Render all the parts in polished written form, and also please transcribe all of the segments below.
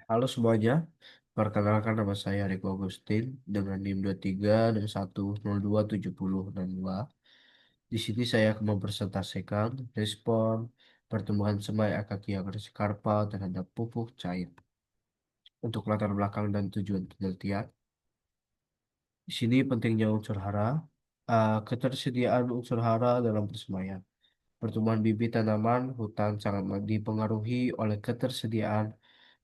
Halo semuanya, perkenalkan nama saya Riko Agustin dengan NIM 2361027062. Di sini saya akan mempresentasikan respon pertumbuhan semai Akakia Karpa terhadap pupuk cair. Untuk latar belakang dan tujuan penelitian, di sini pentingnya unsur hara, ketersediaan unsur hara dalam persemaian. Pertumbuhan bibit tanaman hutan sangat dipengaruhi oleh ketersediaan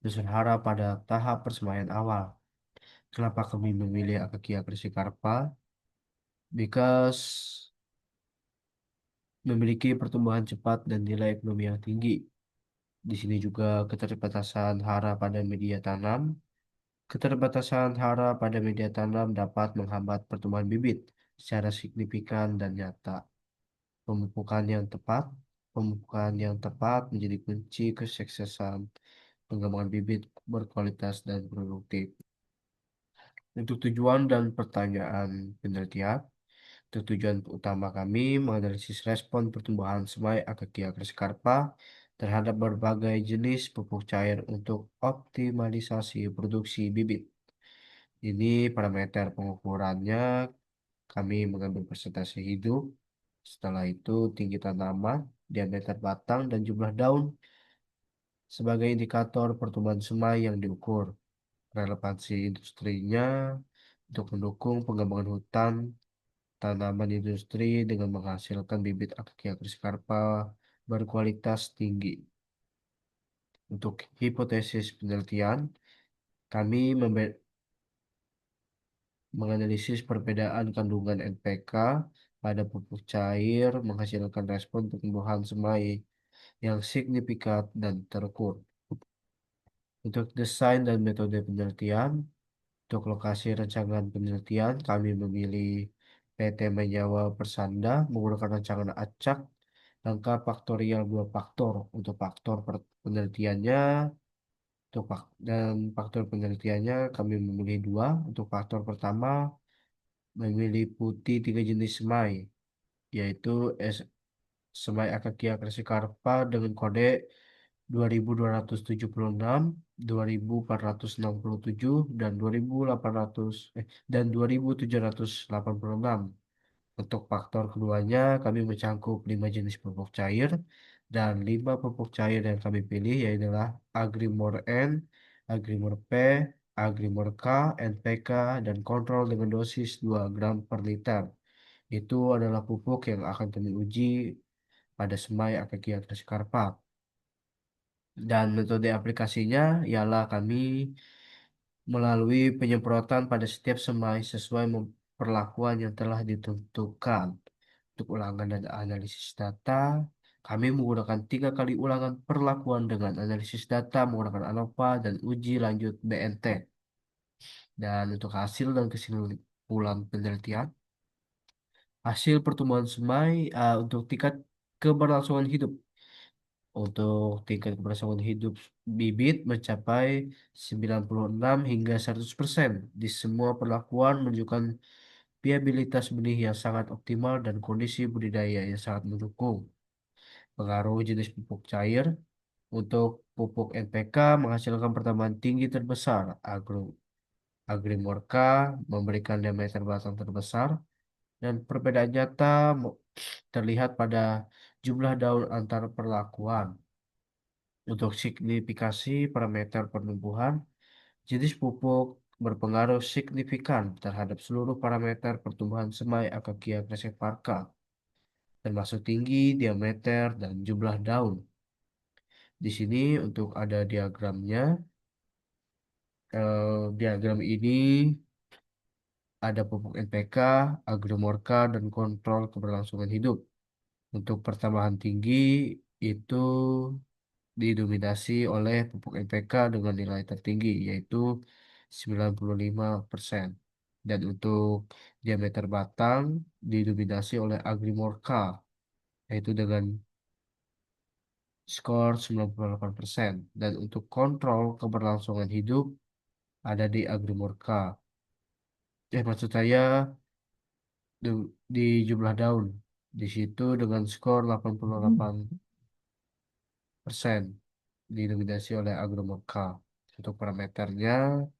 unsur hara pada tahap persemaian awal. Kenapa kami memilih Akakia Crisiscarpa? Because memiliki pertumbuhan cepat dan nilai ekonomi yang tinggi. Di sini juga keterbatasan hara pada media tanam. Keterbatasan hara pada media tanam dapat menghambat pertumbuhan bibit secara signifikan dan nyata. Pemupukan yang tepat, pemupukan yang tepat menjadi kunci kesuksesan pengembangan bibit berkualitas dan produktif. Untuk tujuan dan pertanyaan penelitian, tujuan utama kami menganalisis respon pertumbuhan semai Akakia crisiscarpa terhadap berbagai jenis pupuk cair untuk optimalisasi produksi bibit. Ini parameter pengukurannya kami mengambil presentasi hidup. Setelah itu tinggi tanaman, diameter batang, dan jumlah daun sebagai indikator pertumbuhan semai yang diukur. Relevansi industrinya untuk mendukung pengembangan hutan tanaman industri dengan menghasilkan bibit Acacia crisiscarpa berkualitas tinggi. Untuk hipotesis penelitian, kami menganalisis perbedaan kandungan NPK pada pupuk cair menghasilkan respon pertumbuhan semai yang signifikan dan terukur. Untuk desain dan metode penelitian, untuk lokasi rancangan penelitian, kami memilih PT Menyawa Persanda menggunakan rancangan acak langkah faktorial dua faktor. Untuk penelitiannya, dan faktor penelitiannya kami memilih dua. Untuk faktor pertama, memilih putih tiga jenis semai, yaitu semai Akakia crisiscarpa dengan kode 2276, 2467, dan 2800 dan 2786. Untuk faktor keduanya, kami mencangkup 5 jenis pupuk cair dan 5 pupuk cair yang kami pilih yaitu Agrimor N, Agrimor P, Agrimor K, NPK, dan kontrol dengan dosis 2 gram per liter. Itu adalah pupuk yang akan kami uji pada semai Akakia crisiscarpa. Dan metode aplikasinya ialah kami melalui penyemprotan pada setiap semai sesuai perlakuan yang telah ditentukan. Untuk ulangan dan analisis data, kami menggunakan 3 kali ulangan perlakuan dengan analisis data menggunakan ANOVA dan uji lanjut BNT. Dan untuk hasil dan kesimpulan penelitian, hasil pertumbuhan semai untuk tingkat keberlangsungan hidup. Untuk tingkat keberlangsungan hidup bibit mencapai 96 hingga 100% di semua perlakuan menunjukkan viabilitas benih yang sangat optimal dan kondisi budidaya yang sangat mendukung. Pengaruh jenis pupuk cair untuk pupuk NPK menghasilkan pertambahan tinggi terbesar. Agrimorka memberikan diameter batang terbesar dan perbedaan nyata terlihat pada jumlah daun antar perlakuan. Untuk signifikasi parameter penumbuhan, jenis pupuk berpengaruh signifikan terhadap seluruh parameter pertumbuhan semai Akakia crisiscarpa, termasuk tinggi, diameter, dan jumlah daun. Di sini untuk ada diagramnya. Diagram ini ada pupuk NPK, agromorka, dan kontrol keberlangsungan hidup. Untuk pertambahan tinggi itu didominasi oleh pupuk NPK dengan nilai tertinggi yaitu 95%. Dan untuk diameter batang didominasi oleh Agrimorka yaitu dengan skor 98%. Dan untuk kontrol keberlangsungan hidup ada di Agrimorka. Maksud saya di jumlah daun. Di situ dengan skor 88% didominasi oleh Agromorka. Untuk parameternya,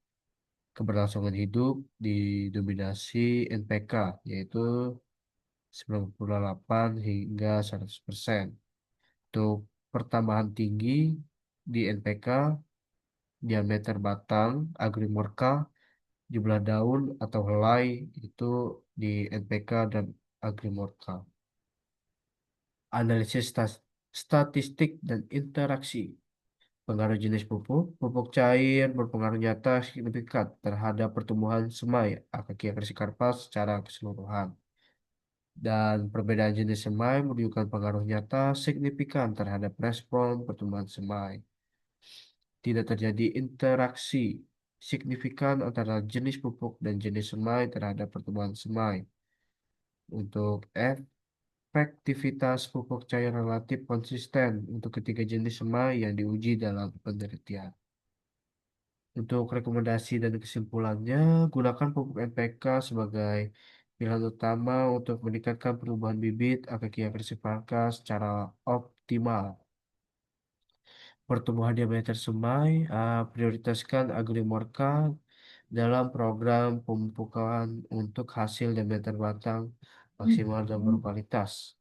keberlangsungan hidup didominasi NPK, yaitu 98 hingga 100%. Untuk pertambahan tinggi di NPK, diameter batang, agrimorka, jumlah daun atau helai itu di NPK dan agrimorka. Analisis statistik dan interaksi. Pengaruh jenis pupuk. Pupuk cair berpengaruh nyata signifikan terhadap pertumbuhan semai Akakia karpa secara keseluruhan. Dan perbedaan jenis semai menunjukkan pengaruh nyata signifikan terhadap respon pertumbuhan semai. Tidak terjadi interaksi signifikan antara jenis pupuk dan jenis semai terhadap pertumbuhan semai. Untuk efektivitas pupuk cair relatif konsisten untuk ketiga jenis semai yang diuji dalam penelitian. Untuk rekomendasi dan kesimpulannya, gunakan pupuk NPK sebagai pilihan utama untuk meningkatkan perubahan bibit Akakia crisipaka secara optimal. Pertumbuhan diameter semai, prioritaskan Agrimorka dalam program pemupukan untuk hasil diameter batang maksimal dan berkualitas.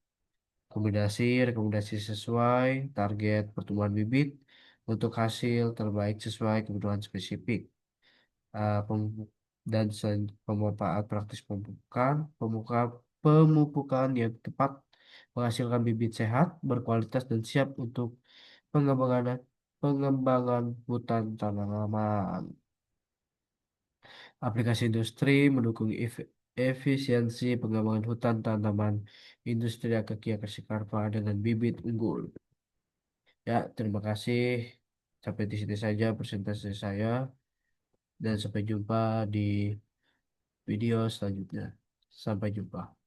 Rekomendasi sesuai target pertumbuhan bibit untuk hasil terbaik sesuai kebutuhan spesifik. Dan pemanfaat praktis pemupukan yang tepat menghasilkan bibit sehat, berkualitas dan siap untuk pengembangan pengembangan hutan tanaman. Aplikasi industri mendukung efisiensi pengembangan hutan tanaman industri Akakia Karsikarpa dengan bibit unggul. Ya, terima kasih. Sampai di sini saja presentasi saya dan sampai jumpa di video selanjutnya. Sampai jumpa.